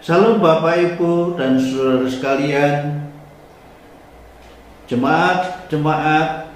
Salam Bapak Ibu dan saudara sekalian, jemaat-jemaat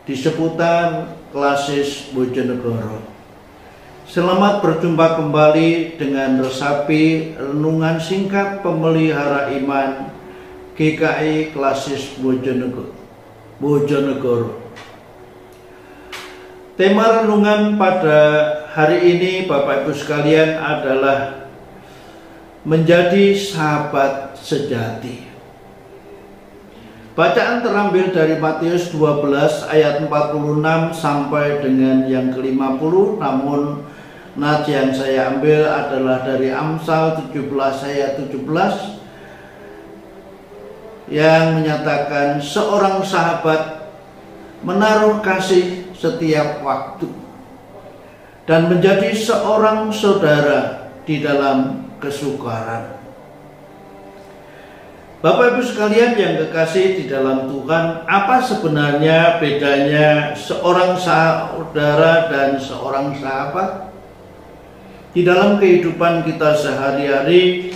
di seputar Klasis Bojonegoro. Selamat berjumpa kembali dengan resapi renungan singkat pemelihara iman GKI Klasis Bojonegoro. Tema renungan pada hari ini Bapak Ibu sekalian adalah menjadi sahabat sejati. Bacaan terambil dari Matius 12 ayat 46 sampai dengan yang ke-50, namun nats yang saya ambil adalah dari Amsal 17 ayat 17 yang menyatakan seorang sahabat menaruh kasih setiap waktu dan menjadi seorang saudara di dalam kesukaran. Bapak Ibu sekalian yang kekasih di dalam Tuhan, apa sebenarnya bedanya seorang saudara dan seorang sahabat? Di dalam kehidupan kita sehari-hari,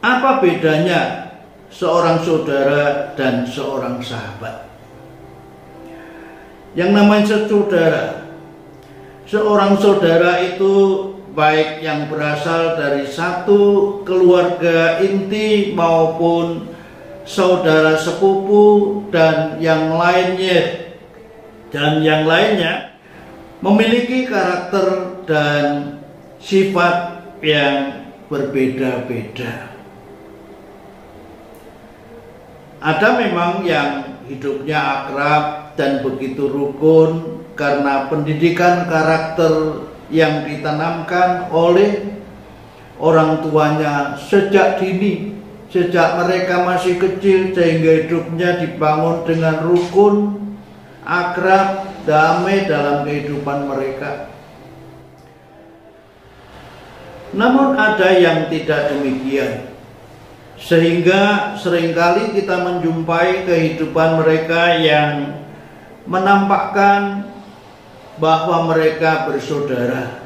apa bedanya seorang saudara dan seorang sahabat? Yang namanya seorang saudara itu baik yang berasal dari satu keluarga inti maupun saudara sepupu dan yang lainnya memiliki karakter dan sifat yang berbeda-beda. Ada memang yang hidupnya akrab dan begitu rukun karena pendidikan karakter yang ditanamkan oleh orang tuanya sejak dini, sejak mereka masih kecil, sehingga hidupnya dibangun dengan rukun, akrab, damai dalam kehidupan mereka. Namun ada yang tidak demikian, sehingga seringkali kita menjumpai kehidupan mereka yang menampakkan bahwa mereka bersaudara,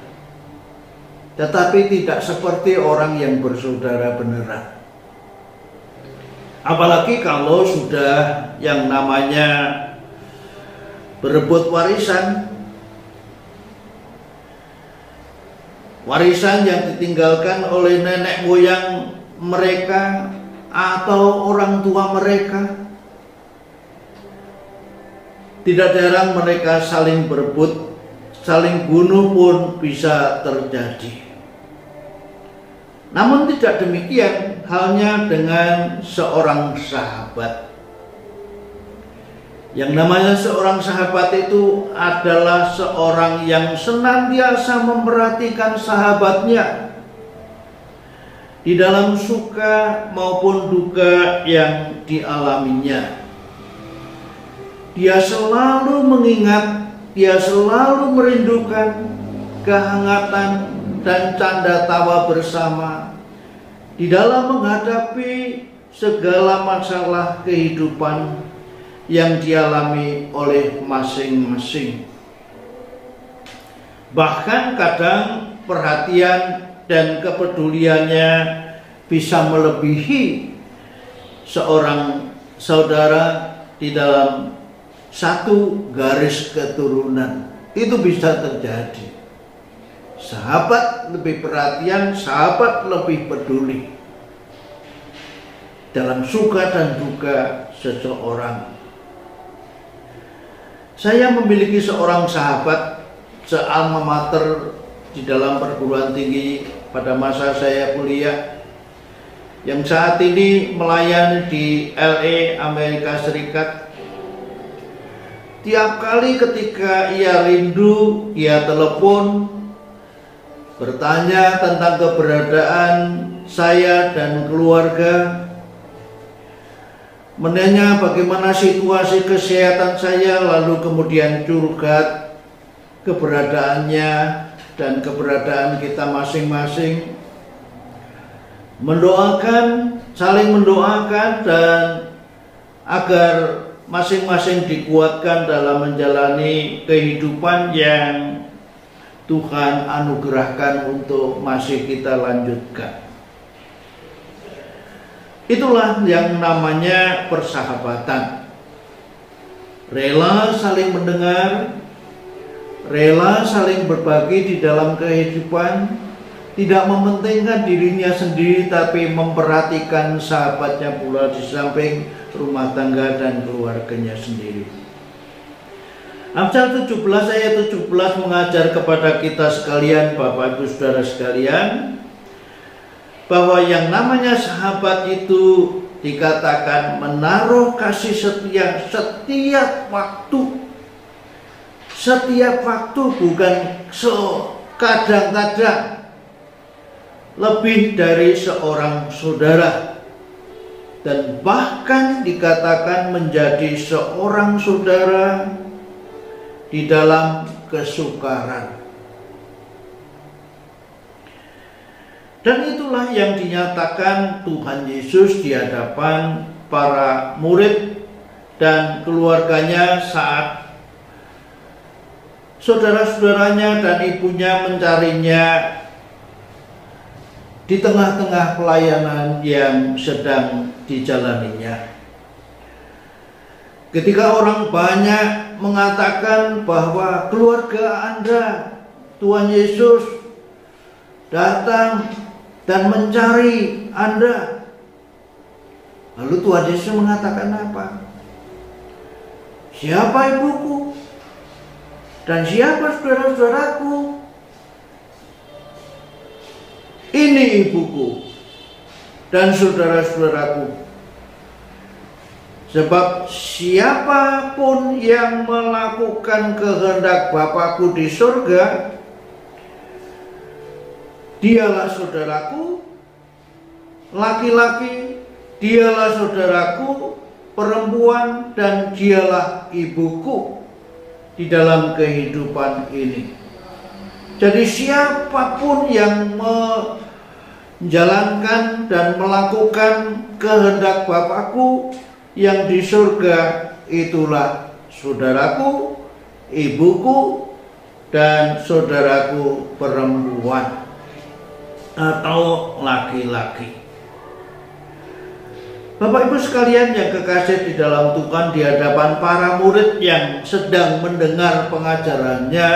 tetapi tidak seperti orang yang bersaudara beneran. Apalagi kalau sudah yang namanya berebut warisan yang ditinggalkan oleh nenek moyang mereka atau orang tua mereka. Tidak jarang mereka saling berebut, saling bunuh pun bisa terjadi. Namun tidak demikian halnya dengan seorang sahabat. Yang namanya seorang sahabat itu adalah seorang yang senantiasa memperhatikan sahabatnya di dalam suka maupun duka yang dialaminya. Dia selalu mengingat, dia selalu merindukan kehangatan dan canda tawa bersama di dalam menghadapi segala masalah kehidupan yang dialami oleh masing-masing. Bahkan kadang perhatian dan kepeduliannya bisa melebihi seorang saudara di dalam satu garis keturunan. Itu bisa terjadi. Sahabat lebih perhatian, sahabat lebih peduli dalam suka dan duka seseorang. Saya memiliki seorang sahabat se-alma mater di dalam perguruan tinggi pada masa saya kuliah, yang saat ini melayani di LA, Amerika Serikat. Tiap kali ketika ia rindu, ia telepon, bertanya tentang keberadaan saya dan keluarga, menanya bagaimana situasi kesehatan saya, lalu kemudian curhat keberadaannya dan keberadaan kita masing-masing, mendoakan, saling mendoakan dan agar masing-masing dikuatkan dalam menjalani kehidupan yang Tuhan anugerahkan untuk masih kita lanjutkan. Itulah yang namanya persahabatan. Rela saling mendengar, rela saling berbagi di dalam kehidupan, tidak mementingkan dirinya sendiri tapi memperhatikan sahabatnya pula di samping rumah tangga dan keluarganya sendiri. Amsal 17 ayat 17 mengajar kepada kita sekalian, Bapak Ibu Saudara sekalian, bahwa yang namanya sahabat itu dikatakan menaruh kasih setia setiap waktu. Setiap waktu, bukan kadang-kadang. Lebih dari seorang saudara. Dan bahkan dikatakan menjadi seorang saudara di dalam kesukaran. Dan itulah yang dinyatakan Tuhan Yesus di hadapan para murid dan keluarganya saat saudara-saudaranya dan ibunya mencarinya di tengah-tengah pelayanan yang sedang dijalaninya. Ketika orang banyak mengatakan bahwa keluarga Anda, Tuhan Yesus datang dan mencari Anda, lalu Tuhan Yesus mengatakan apa? Siapa ibuku? Dan siapa saudara-saudaraku? Ini ibuku dan saudara-saudaraku. Sebab siapapun yang melakukan kehendak Bapakku di surga, dialah saudaraku laki-laki, dialah saudaraku perempuan, dan dialah ibuku di dalam kehidupan ini. Jadi siapapun yang menjalankan dan melakukan kehendak Bapakku yang di surga, itulah saudaraku, ibuku, dan saudaraku perempuan atau laki-laki. Bapak Ibu sekalian yang kekasih di dalam Tuhan, di hadapan para murid yang sedang mendengar pengajarannya,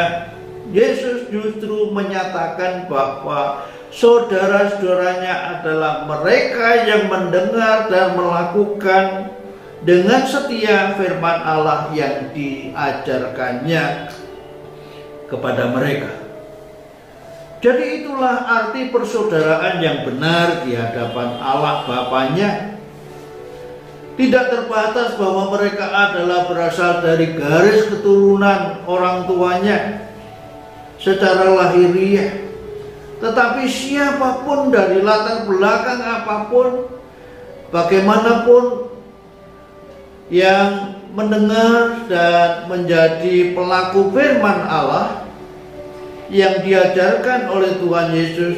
Yesus justru menyatakan bahwa saudara-saudaranya adalah mereka yang mendengar dan melakukan dengan setia firman Allah yang diajarkannya kepada mereka. Jadi itulah arti persaudaraan yang benar di hadapan Allah Bapanya. Tidak terbatas bahwa mereka adalah berasal dari garis keturunan orang tuanya secara lahiriah, tetapi siapapun dari latar belakang apapun, bagaimanapun, yang mendengar dan menjadi pelaku firman Allah yang diajarkan oleh Tuhan Yesus,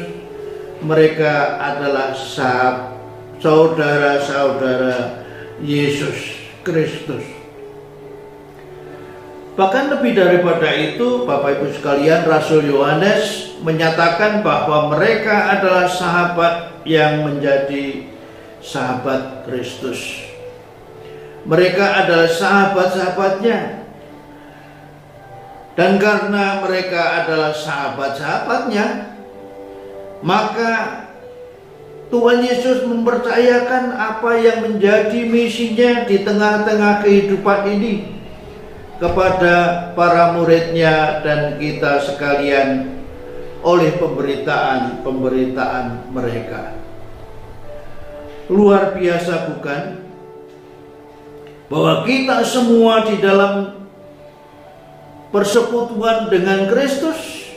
mereka adalah saudara-saudara Yesus Kristus. Bahkan lebih daripada itu, Bapak Ibu sekalian, Rasul Yohanes menyatakan bahwa mereka adalah sahabat yang menjadi sahabat Kristus. Mereka adalah sahabat-sahabatnya. Dan karena mereka adalah sahabat-sahabatnya, maka Tuhan Yesus mempercayakan apa yang menjadi misinya di tengah-tengah kehidupan ini kepada para muridnya dan kita sekalian oleh pemberitaan mereka. Luar biasa bukan? Bahwa kita semua di dalam persekutuan dengan Kristus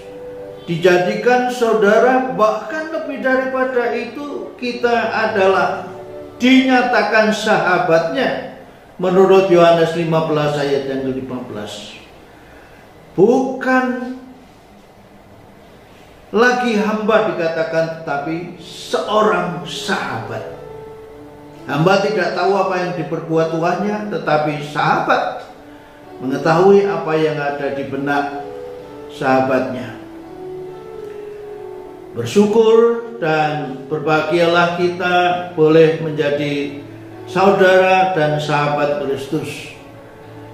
dijadikan saudara, bahkan lebih daripada itu kita adalah dinyatakan sahabatnya menurut Yohanes 15 ayat yang ke-15. Bukan lagi hamba dikatakan, tetapi seorang sahabat. Hamba tidak tahu apa yang diperbuat tuannya, tetapi sahabat mengetahui apa yang ada di benak sahabatnya. bersyukur dan berbahagialah kita boleh menjadi saudara dan sahabat Kristus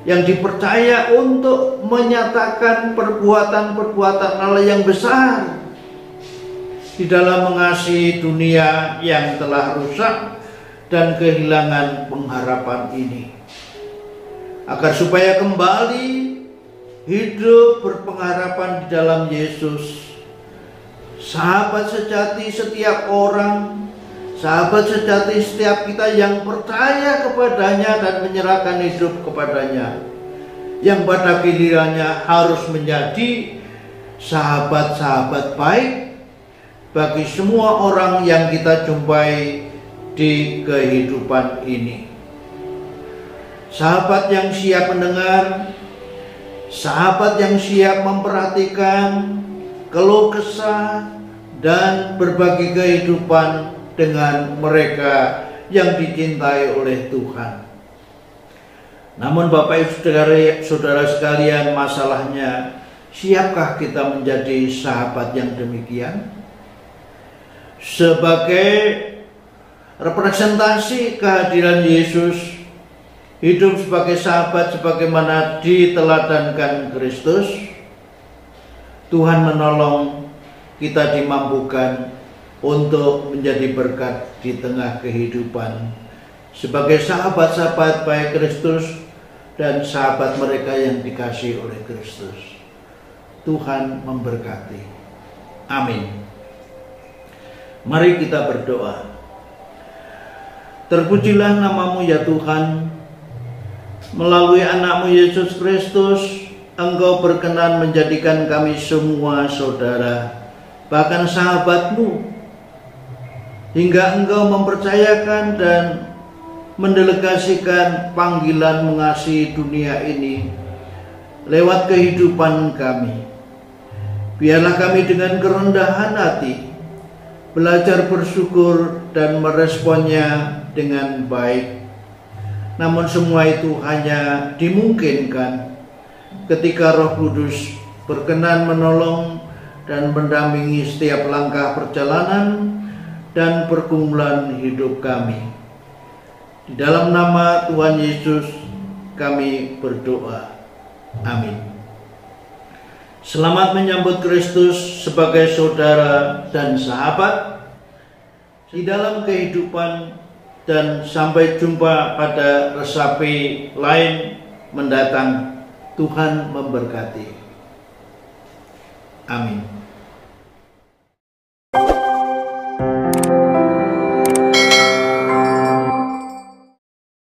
yang dipercaya untuk menyatakan perbuatan-perbuatan Allah yang besar di dalam mengasihi dunia yang telah rusak dan kehilangan pengharapan ini, agar supaya kembali hidup berpengharapan di dalam Yesus. Sahabat sejati setiap orang, sahabat sejati setiap kita yang percaya kepadanya dan menyerahkan hidup kepadanya, yang pada gilirannya harus menjadi sahabat-sahabat baik bagi semua orang yang kita jumpai di kehidupan ini. Sahabat yang siap mendengar, sahabat yang siap memperhatikan keluh kesah dan berbagi kehidupan dengan mereka yang dicintai oleh Tuhan. Namun Bapak Ibu Saudara sekalian, masalahnya, siapkah kita menjadi sahabat yang demikian? Sebagai representasi kehadiran Yesus, hidup sebagai sahabat sebagaimana diteladankan Kristus, Tuhan menolong kita dimampukan untuk menjadi berkat di tengah kehidupan sebagai sahabat-sahabat baik Kristus dan sahabat mereka yang dikasihi oleh Kristus. Tuhan memberkati. Amin. Mari kita berdoa. Terpujilah namamu ya Tuhan. Melalui anakmu Yesus Kristus, Engkau berkenan menjadikan kami semua saudara, bahkan sahabatmu, hingga Engkau mempercayakan dan mendelegasikan panggilan mengasihi dunia ini lewat kehidupan kami. Biarlah kami dengan kerendahan hati belajar bersyukur dan meresponnya dengan baik. Namun semua itu hanya dimungkinkan ketika Roh Kudus berkenan menolong dan mendampingi setiap langkah perjalanan dan pergumulan hidup kami. Di dalam nama Tuhan Yesus kami berdoa. Amin. Selamat menyambut Kristus sebagai saudara dan sahabat di dalam kehidupan, dan sampai jumpa pada resapi lain mendatang. Tuhan memberkati. Amin.